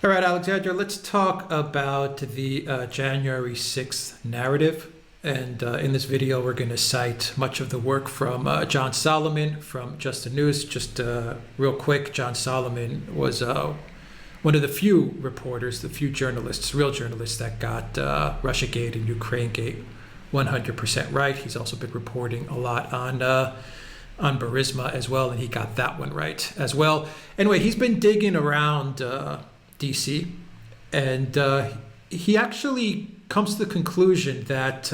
All right, Alexandra, let's talk about the January 6th narrative. And in this video, we're going to cite much of the work from John Solomon from Just the News. Just real quick, John Solomon was one of the few reporters, the few journalists, real journalists that got Russiagate and Ukrainegate 100% right. He's also been reporting a lot on Burisma as well, and he got that one right as well. Anyway, he's been digging around DC, and he actually comes to the conclusion that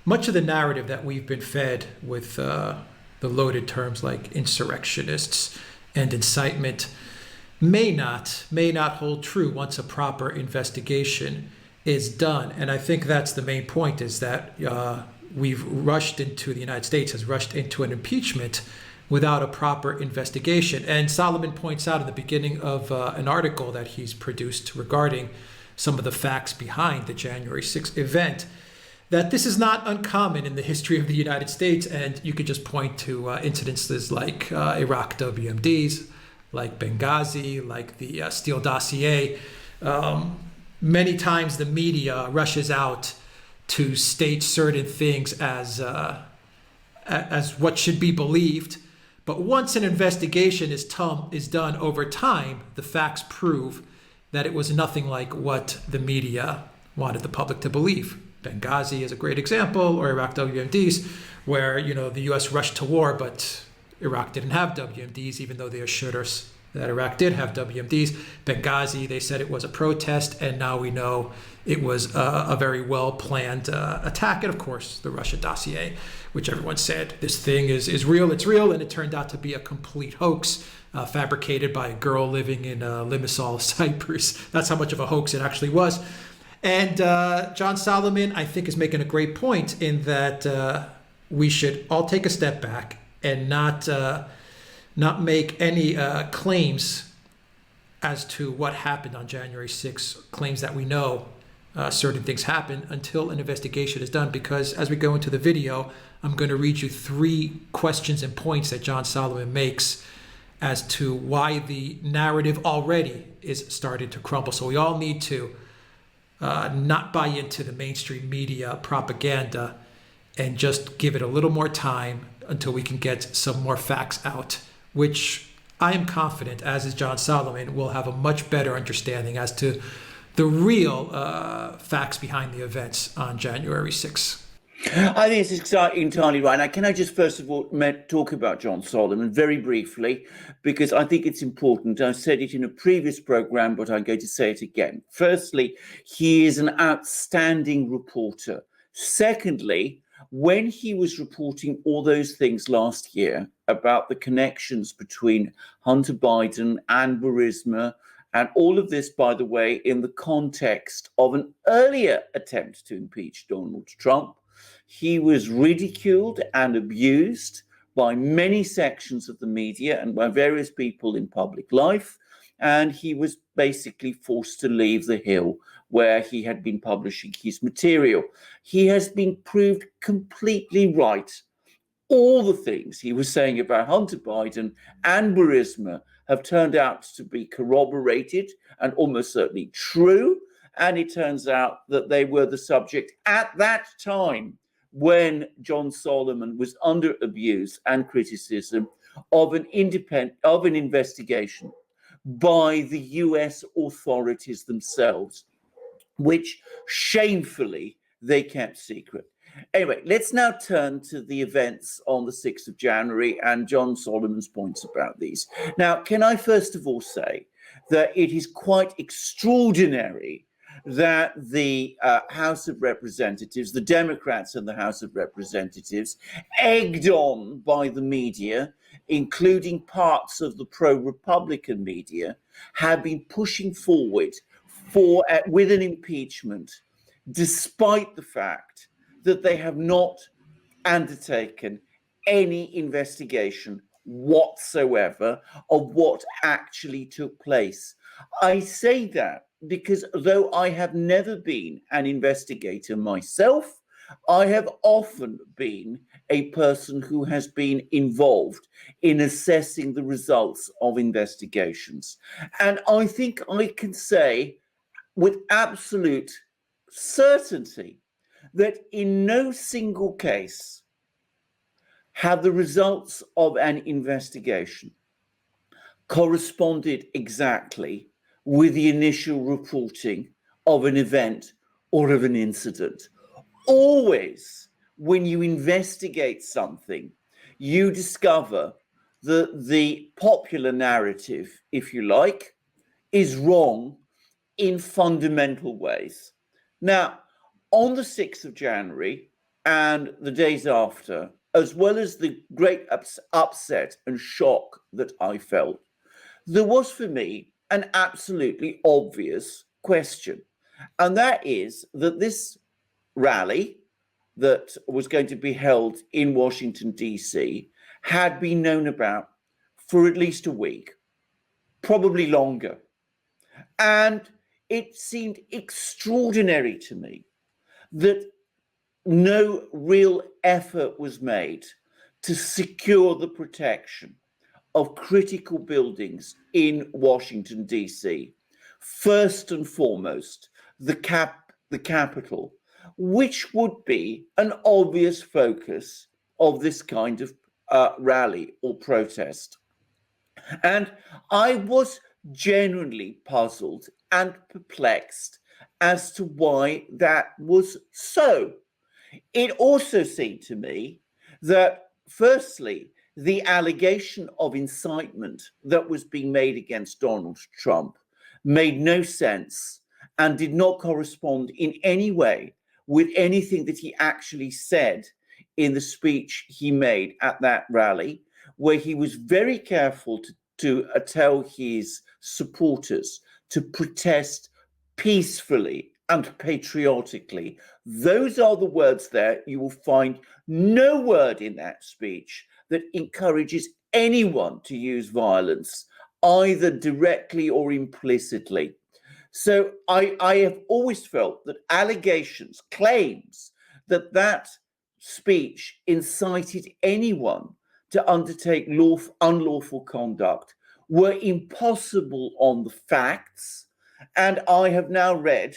much of the narrative that we've been fed with the loaded terms like insurrectionists and incitement may not hold true once a proper investigation is done. And I think that's the main point, is that we've rushed into, the United States has rushed into an impeachment without a proper investigation. And Solomon points out at the beginning of an article that he's produced regarding some of the facts behind the January 6th event, that this is not uncommon in the history of the United States. And you could just point to incidences like Iraq WMDs, like Benghazi, like the Steele dossier. Many times the media rushes out to state certain things as what should be believed. But once an investigation is done over time, the facts prove that it was nothing like what the media wanted the public to believe. Benghazi is a great example, or Iraq WMDs, where the U.S. rushed to war, but Iraq didn't have WMDs, even though they assured us that Iraq did have WMDs. Benghazi, they said it was a protest, and now we know it was a very well-planned attack. And of course, the Russia dossier, which everyone said, this thing is real, it's real, and it turned out to be a complete hoax, fabricated by a girl living in Limassol, Cyprus. That's how much of a hoax it actually was. And John Solomon, I think, is making a great point in that we should all take a step back and not make any claims as to what happened on January 6th, claims that we know certain things happened, until an investigation is done. Because as we go into the video, I'm going to read you 3 questions and points that John Solomon makes as to why the narrative already is starting to crumble. So we all need to not buy into the mainstream media propaganda and just give it a little more time until we can get some more facts out, which I am confident, as is John Solomon, will have a much better understanding as to the real facts behind the events on January 6th. I think it's entirely right. Now, can I just first of all talk about John Solomon very briefly, because I think it's important. I said it in a previous program, but I'm going to say it again. Firstly, he is an outstanding reporter. Secondly, when he was reporting all those things last year about the connections between Hunter Biden and Burisma, and all of this, by the way, in the context of an earlier attempt to impeach Donald Trump, he was ridiculed and abused by many sections of the media and by various people in public life. And he was basically forced to leave the Hill where he had been publishing his material. He has been proved completely right. All the things he was saying about Hunter Biden and Burisma have turned out to be corroborated and almost certainly true. And it turns out that they were the subject at that time when John Solomon was under abuse and criticism of an investigation by the US authorities themselves, which shamefully they kept secret. Anyway, let's now turn to the events on the 6th of January and John Solomon's points about these. Now, can I first of all say that it is quite extraordinary that the House of Representatives, the Democrats in the House of Representatives, egged on by the media, including parts of the pro-Republican media, have been pushing forward with an impeachment, despite the fact that they have not undertaken any investigation whatsoever of what actually took place. I say that because though I have never been an investigator myself, I have often been a person who has been involved in assessing the results of investigations. And I think I can say with absolute certainty that in no single case have the results of an investigation corresponded exactly with the initial reporting of an event or of an incident. Always, when you investigate something, you discover that the popular narrative, if you like, is wrong in fundamental ways. Now, on the 6th of January and the days after, as well as the great upset and shock that I felt, there was for me an absolutely obvious question. And that is that this rally that was going to be held in Washington, D.C., had been known about for at least a week, probably longer. And it seemed extraordinary to me that no real effort was made to secure the protection of critical buildings in Washington, D.C. First and foremost, the Capitol, which would be an obvious focus of this kind of rally or protest. And I was genuinely puzzled and perplexed as to why that was so. It also seemed to me that, firstly, the allegation of incitement that was being made against Donald Trump made no sense and did not correspond in any way with anything that he actually said in the speech he made at that rally, where he was very careful to tell his supporters to protest peacefully and patriotically. Those are the words there. You will find no word in that speech that encourages anyone to use violence, either directly or implicitly. So I have always felt that allegations, claims that speech incited anyone to undertake unlawful conduct were impossible on the facts. And I have now read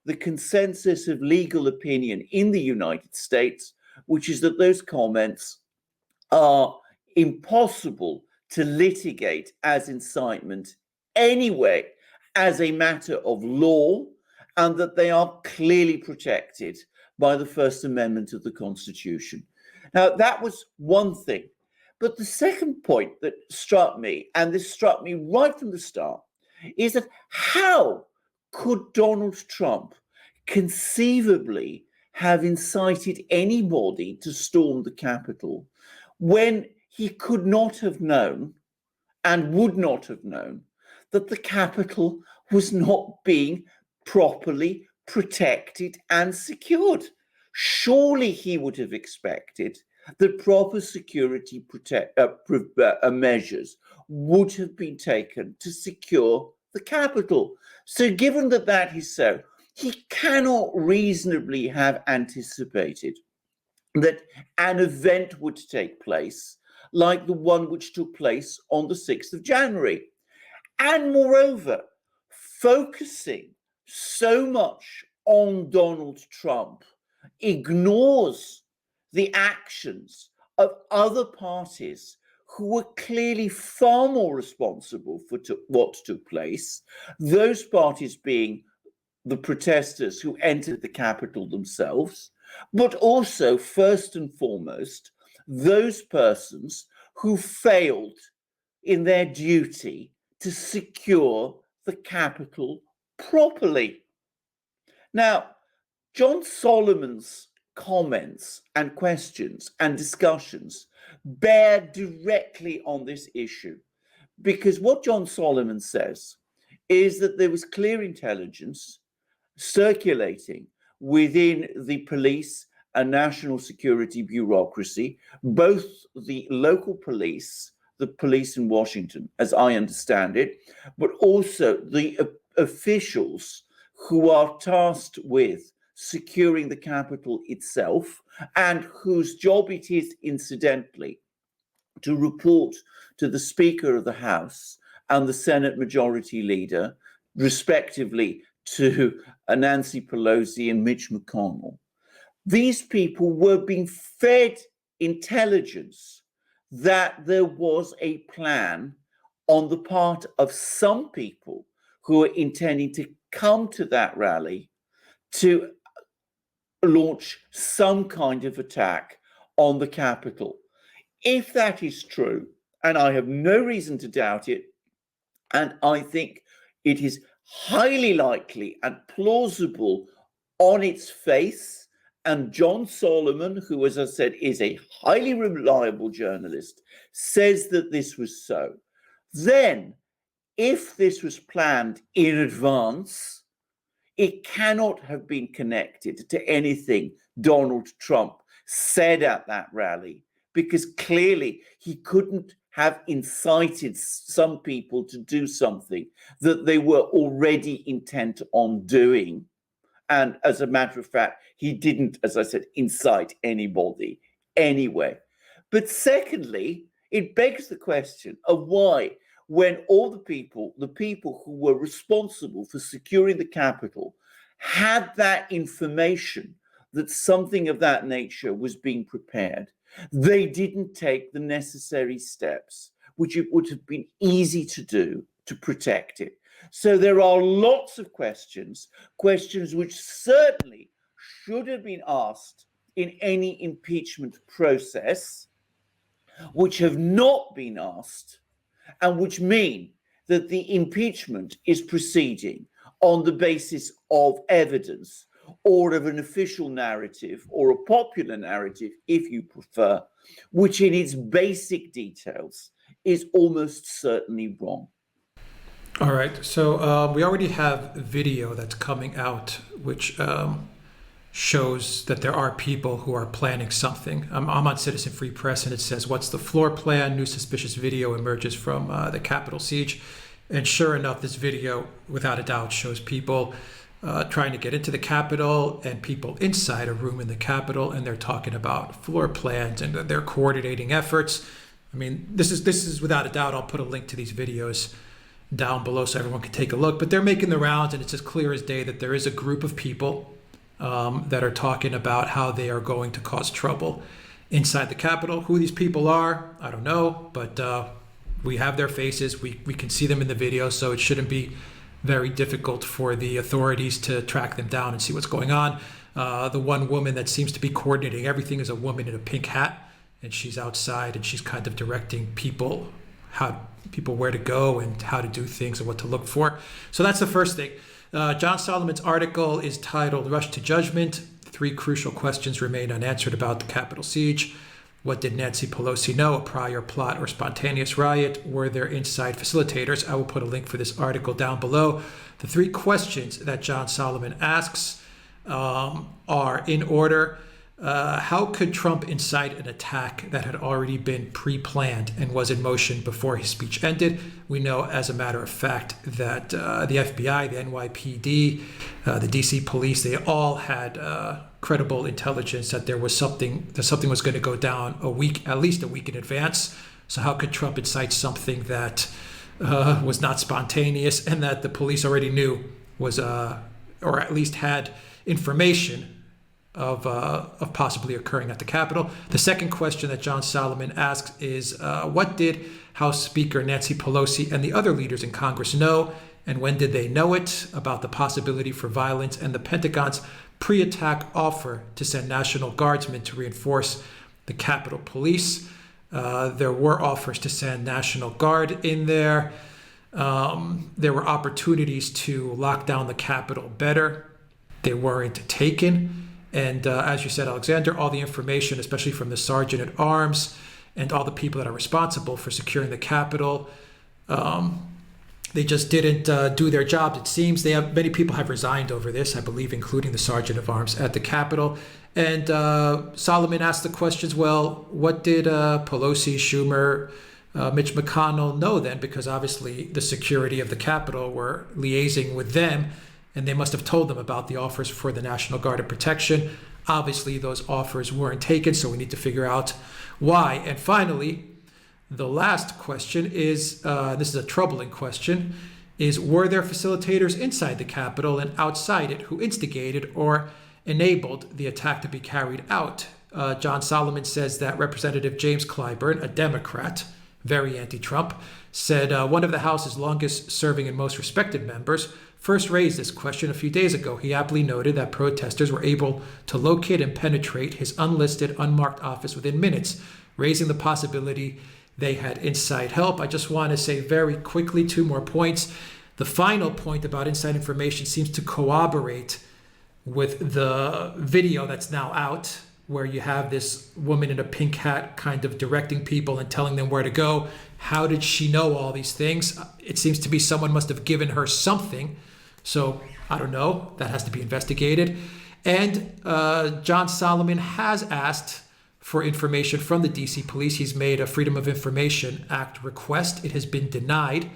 the consensus of legal opinion in the United States, which is that those comments are impossible to litigate as incitement anyway, as a matter of law, and that they are clearly protected by the First Amendment of the Constitution. Now, that was one thing. But the second point that struck me, and this struck me right from the start, is that how could Donald Trump conceivably have incited anybody to storm the Capitol when he could not have known and would not have known that the Capitol was not being properly protected and secured? Surely he would have expected that proper security measures would have been taken to secure the Capitol. So given that that is so, he cannot reasonably have anticipated that an event would take place like the one which took place on the 6th of January. And moreover, focusing so much on Donald Trump ignores the actions of other parties who were clearly far more responsible for what took place, those parties being the protesters who entered the Capitol themselves, but also, first and foremost, those persons who failed in their duty to secure the Capitol properly. Now, John Solomon's comments and questions and discussions bear directly on this issue, because what John Solomon says is that there was clear intelligence circulating within the police and national security bureaucracy, both the local police, the police in Washington, as I understand it, but also the officials who are tasked with securing the Capitol itself, and whose job it is, incidentally, to report to the Speaker of the House and the Senate Majority Leader, respectively, to Nancy Pelosi and Mitch McConnell. These people were being fed intelligence that there was a plan on the part of some people who were intending to come to that rally to launch some kind of attack on the Capitol. If that is true, and I have no reason to doubt it, and I think it is highly likely and plausible on its face, and John Solomon, who, as I said, is a highly reliable journalist, says that this was so, then if this was planned in advance, it cannot have been connected to anything Donald Trump said at that rally, because clearly he couldn't have incited some people to do something that they were already intent on doing. And as a matter of fact, he didn't, as I said, incite anybody anyway. But secondly, it begs the question of why, when all the people who were responsible for securing the Capitol had that information that something of that nature was being prepared, they didn't take the necessary steps, which it would have been easy to do to protect it. So there are lots of questions which certainly should have been asked in any impeachment process, which have not been asked, and which mean that the impeachment is proceeding on the basis of evidence or of an official narrative or a popular narrative, if you prefer, which in its basic details is almost certainly wrong. All right, so we already have video that's coming out, which shows that there are people who are planning something. I'm on Citizen Free Press, and it says, "What's the floor plan? New suspicious video emerges from the Capitol siege." And sure enough, this video, without a doubt, shows people trying to get into the Capitol and people inside a room in the Capitol, and they're talking about floor plans and they're coordinating efforts. I mean, this is without a doubt. I'll put a link to these videos down below so everyone can take a look. But they're making the rounds, and it's as clear as day that there is a group of people that are talking about how they are going to cause trouble inside the Capitol. Who these people are, I don't know, but we have their faces. We can see them in the video, so it shouldn't be very difficult for the authorities to track them down and see what's going on. The one woman that seems to be coordinating everything is a woman in a pink hat, and she's outside and she's kind of directing people where to go and how to do things and what to look for. So that's the first thing. John Solomon's article is titled "Rush to Judgment. 3 crucial questions remain unanswered about the Capitol siege. What did Nancy Pelosi know? A prior plot or spontaneous riot? Were there inside facilitators?" I will put a link for this article down below. The 3 questions that John Solomon asks are in order. How could Trump incite an attack that had already been pre-planned and was in motion before his speech ended? We know, as a matter of fact, that the FBI, the NYPD, the DC police, they all had credible intelligence that something was going to go down at least a week in advance. So how could Trump incite something that was not spontaneous and that the police already knew was, or at least had information of possibly occurring at the Capitol? The second question that John Solomon asks is, what did House Speaker Nancy Pelosi and the other leaders in Congress know, and when did they know it, about the possibility for violence and the Pentagon's pre-attack offer to send National Guardsmen to reinforce the Capitol Police? There were offers to send National Guard in there. There were opportunities to lock down the Capitol better. They weren't taken. And as you said, Alexander, all the information, especially from the Sergeant at Arms and all the people that are responsible for securing the Capitol, they just didn't do their jobs, it seems. Many people have resigned over this, I believe, including the Sergeant of Arms at the Capitol. And Solomon asked the questions, well, what did Pelosi, Schumer, Mitch McConnell know then? Because obviously the security of the Capitol were liaising with them. and they must have told them about the offers for the National Guard and protection. Obviously, those offers weren't taken, so we need to figure out why. And finally, the last question is, this is a troubling question, is were there facilitators inside the Capitol and outside it who instigated or enabled the attack to be carried out? John Solomon says that Representative James Clyburn, a Democrat, very anti-Trump, said one of the House's longest serving and most respected members first raised this question a few days ago. He aptly noted that protesters were able to locate and penetrate his unlisted, unmarked office within minutes, raising the possibility they had inside help. I just want to say very quickly 2 more points. The final point about inside information seems to corroborate with the video that's now out, where you have this woman in a pink hat kind of directing people and telling them where to go. How did she know all these things? It seems to be someone must have given her something. So I don't know. That has to be investigated. And John Solomon has asked for information from the DC police. He's made a Freedom of Information Act request. It has been denied.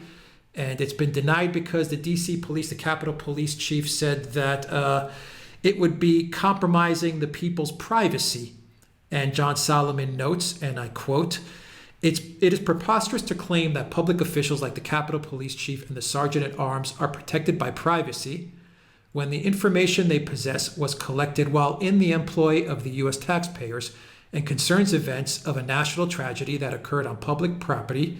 And it's been denied because the DC police, the Capitol Police Chief, said that it would be compromising the people's privacy. And John Solomon notes, and I quote, it is preposterous to claim that public officials like the Capitol Police Chief and the Sergeant at Arms are protected by privacy when the information they possess was collected while in the employ of the U.S. taxpayers and concerns events of a national tragedy that occurred on public property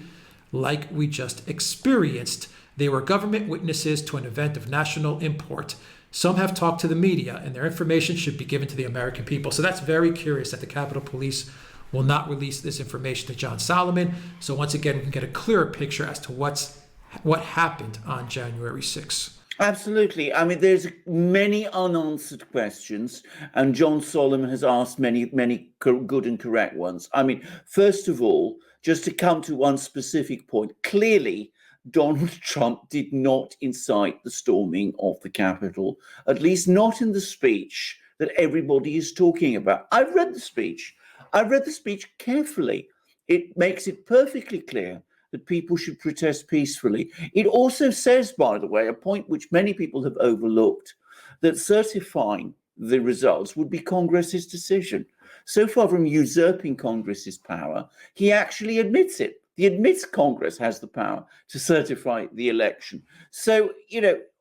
like we just experienced. They were government witnesses to an event of national import. Some have talked to the media, and their information should be given to the American people. So that's very curious that the Capitol Police will not release this information to John Solomon. So once again, we can get a clearer picture as to what happened on January 6th. Absolutely. I mean, there's many unanswered questions, and John Solomon has asked many good and correct ones. I mean, first of all, just to come to one specific point, clearly Donald Trump did not incite the storming of the Capitol, at least not in the speech that everybody is talking about. I've read the speech. I've read the speech carefully. It makes it perfectly clear that people should protest peacefully. It also says, by the way, a point which many people have overlooked, that certifying the results would be Congress's decision. So far from usurping Congress's power, he actually admits it. He admits Congress has the power to certify the election. So,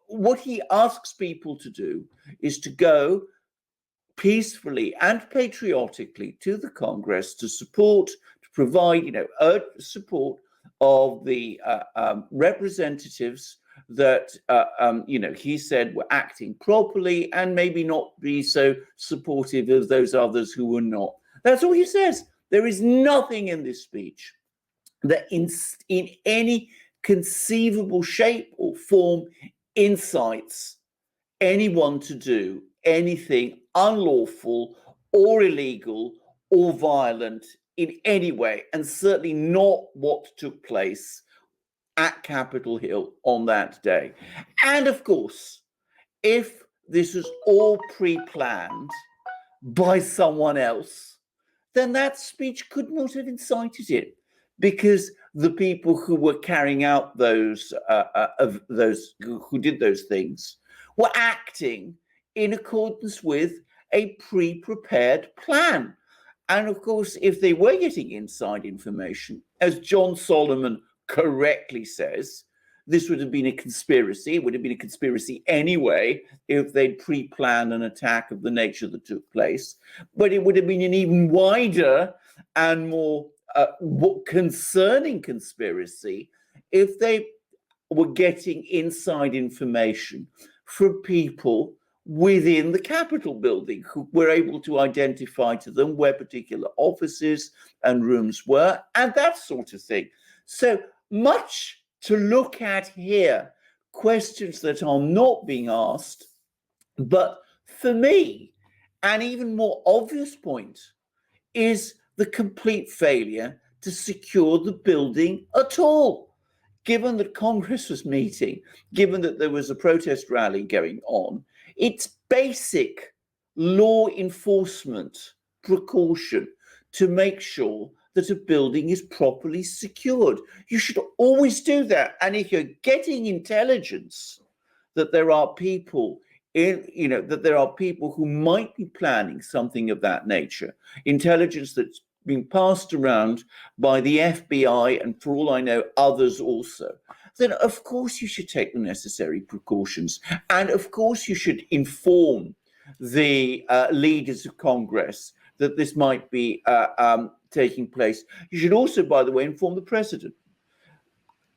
what he asks people to do is to go peacefully and patriotically to the Congress to provide, support of the representatives that, he said were acting properly, and maybe not be so supportive of those others who were not. That's all he says. There is nothing in this speech that in any conceivable shape or form incites anyone to do anything unlawful or illegal or violent in any way, and certainly not what took place at Capitol Hill on that day. And of course, if this was all pre-planned by someone else, then that speech could not have incited it, because the people who were carrying out who did those things were acting in accordance with a pre-prepared plan. And of course, if they were getting inside information, as John Solomon correctly says, this would have been a conspiracy. It would have been a conspiracy anyway if they'd pre-planned an attack of the nature that took place. But it would have been an even wider and more concerning conspiracy if they were getting inside information from people within the Capitol building who were able to identify to them where particular offices and rooms were, and that sort of thing. So much to look at here, questions that are not being asked. But for me, an even more obvious point is the complete failure to secure the building at all. Given that Congress was meeting, given that there was a protest rally going on, it's basic law enforcement precaution to make sure that a building is properly secured. You should always do that. And if you're getting intelligence that there are people that there are people who might be planning something of that nature, intelligence that's being passed around by the FBI and, for all I know, others also, then of course you should take the necessary precautions. And of course you should inform the leaders of Congress that this might be taking place. You should also, by the way, inform the president.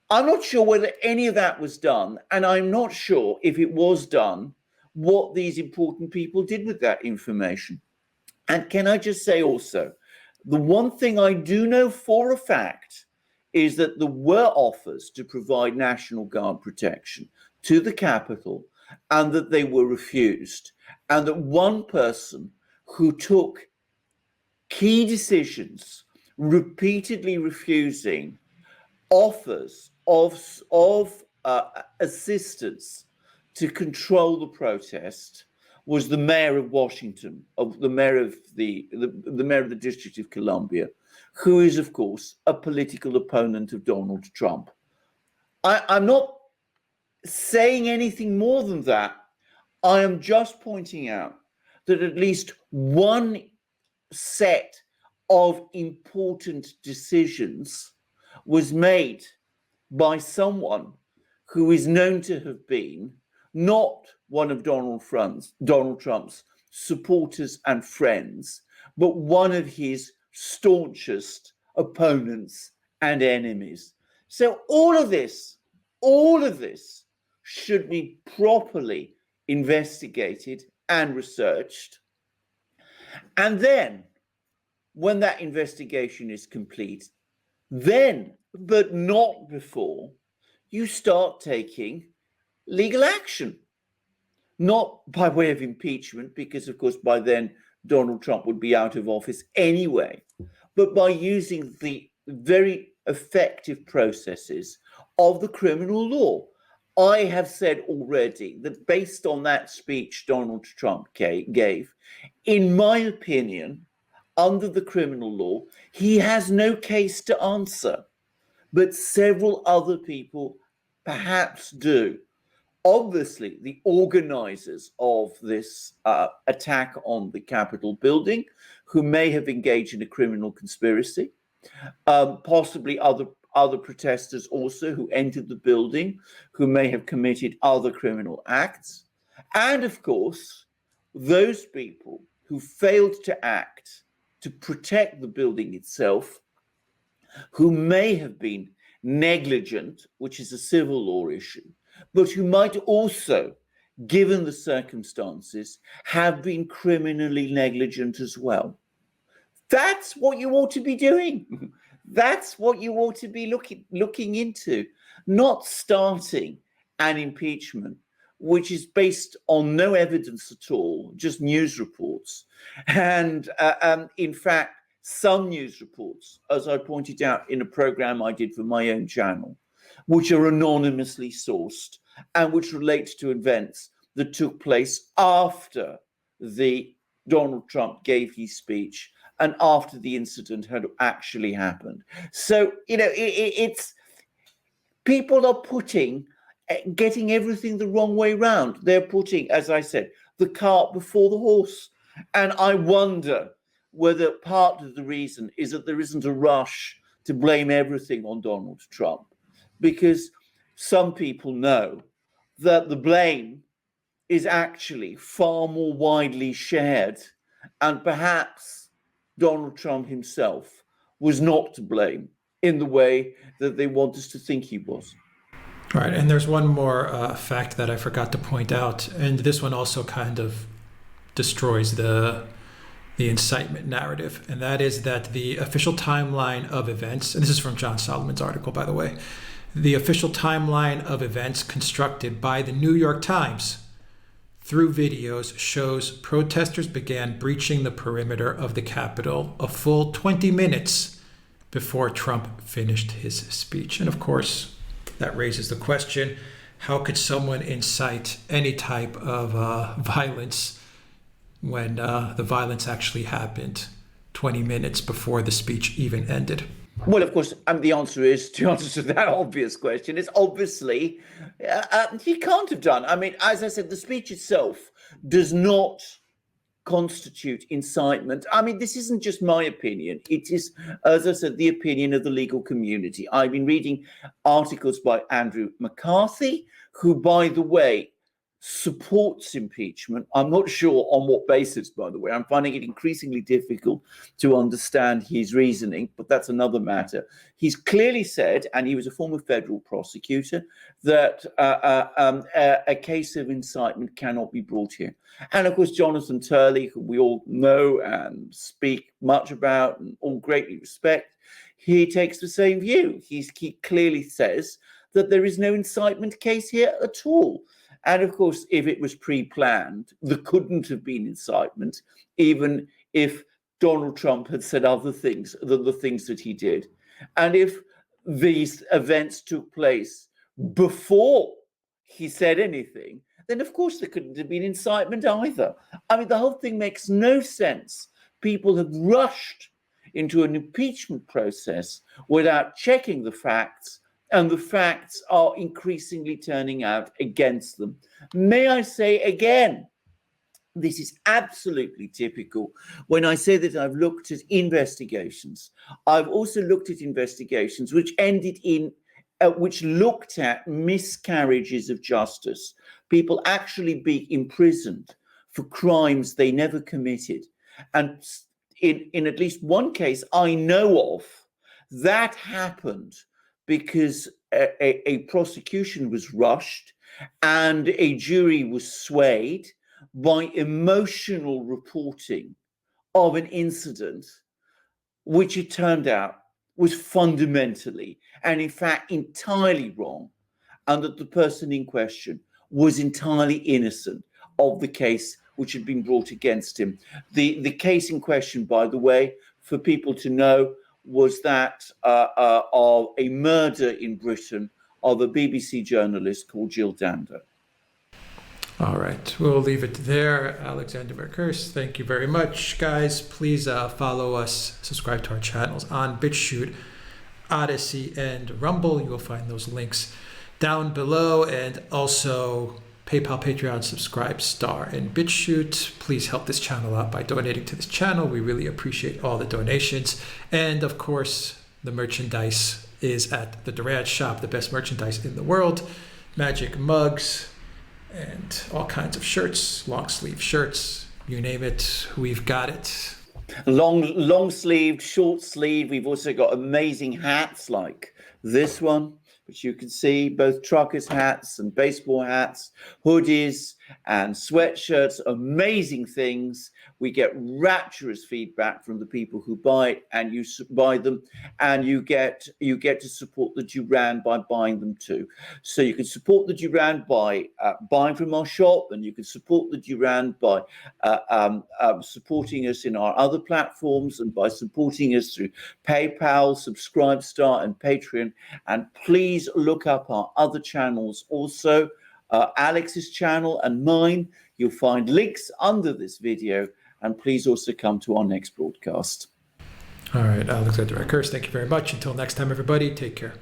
I'm not sure whether any of that was done, and I'm not sure if it was done, what these important people did with that information. And can I just say also, the one thing I do know for a fact is that there were offers to provide National Guard protection to the Capitol, and that they were refused. And that one person who took key decisions, repeatedly refusing offers of assistance to control the protest, was the mayor of Washington, the mayor of the District of Columbia, who is, of course, a political opponent of Donald Trump. I'm not saying anything more than that. I am just pointing out that at least one set of important decisions was made by someone who is known to have been not one of Donald Trump's supporters and friends, but one of his staunchest opponents and enemies. So all of this should be properly investigated and researched. And then, when that investigation is complete, then, but not before, you start taking legal action. Not by way of impeachment, because of course by then Donald Trump would be out of office anyway, but by using the very effective processes of the criminal law. I have said already that based on that speech Donald Trump gave, in my opinion, under the criminal law, he has no case to answer, but several other people perhaps do. Obviously, the organizers of this attack on the Capitol building, who may have engaged in a criminal conspiracy, possibly other protesters also who entered the building, who may have committed other criminal acts, and of course, those people who failed to act to protect the building itself, who may have been negligent, which is a civil law issue, but who might also, given the circumstances, have been criminally negligent as well. That's what you ought to be doing. That's what you ought to be looking into, not starting an impeachment which is based on no evidence at all, just news reports. And in fact, some news reports, as I pointed out in a program I did for my own channel, which are anonymously sourced and which relate to events that took place after Donald Trump gave his speech and after the incident had actually happened. So, it's people are getting everything the wrong way round. They're putting, as I said, the cart before the horse. And I wonder whether part of the reason is that there isn't a rush to blame everything on Donald Trump, because some people know that the blame is actually far more widely shared, and perhaps Donald Trump himself was not to blame in the way that they want us to think he was. Right, and there's one more fact that I forgot to point out, and this one also kind of destroys the incitement narrative, and that is that the official timeline of events, and this is from John Solomon's article, by the way, the official timeline of events constructed by the New York Times through videos shows protesters began breaching the perimeter of the Capitol a full 20 minutes before Trump finished his speech. And of course, that raises the question, how could someone incite any type of violence when the violence actually happened 20 minutes before the speech even ended? Well, of course, the answer is, to answer to that obvious question, is obviously he can't have done. I mean, as I said, the speech itself does not constitute incitement. I mean, this isn't just my opinion. It is, as I said, the opinion of the legal community. I've been reading articles by Andrew McCarthy, who, by the way, supports impeachment. I'm not sure on what basis, by the way. I'm finding it increasingly difficult to understand his reasoning, but that's another matter. He's clearly said, and he was a former federal prosecutor, that a case of incitement cannot be brought here. And of course, Jonathan Turley, who we all know and speak much about and all greatly respect, he takes the same view. He clearly says that there is no incitement case here at all. And of course, if it was pre-planned, there couldn't have been incitement, even if Donald Trump had said other things than the things that he did. And if these events took place before he said anything, then of course there couldn't have been incitement either. I mean, the whole thing makes no sense. People have rushed into an impeachment process without checking the facts, and the facts are increasingly turning out against them. May I say again, this is absolutely typical. When I say that I've looked at investigations, I've also looked at investigations which ended in, which looked at miscarriages of justice, people actually being imprisoned for crimes they never committed. And in at least one case I know of, that happened because a prosecution was rushed and a jury was swayed by emotional reporting of an incident, which it turned out was fundamentally and in fact entirely wrong, and that the person in question was entirely innocent of the case which had been brought against him. The case in question, by the way, for people to know, was that of a murder in Britain of a BBC journalist called Jill Dando. All right, we'll leave it there. Alexander Verkers, thank you very much. Guys, please follow us, subscribe to our channels on BitChute, Odyssey, and Rumble. You will find those links down below, and also PayPal, Patreon, Subscribe, Star, and BitChute. Please help this channel out by donating to this channel. We really appreciate all the donations. And of course, the merchandise is at the Duran shop, the best merchandise in the world. Magic mugs and all kinds of shirts, long sleeve shirts, you name it, we've got it. Long sleeved, short sleeved. We've also got amazing hats like this one, which you can see, both truckers' hats and baseball hats, hoodies and sweatshirts, amazing things. We get rapturous feedback from the people who buy it, and you buy them, and you get to support the Duran by buying them too. So you can support the Duran by buying from our shop, and you can support the Duran by supporting us in our other platforms, and by supporting us through PayPal, Subscribe, Star, and Patreon. And please look up our other channels also, Alex's channel and mine. You'll find links under this video, and please also come to our next broadcast. All right, Alexander Verkers, thank you very much. Until next time, everybody, take care.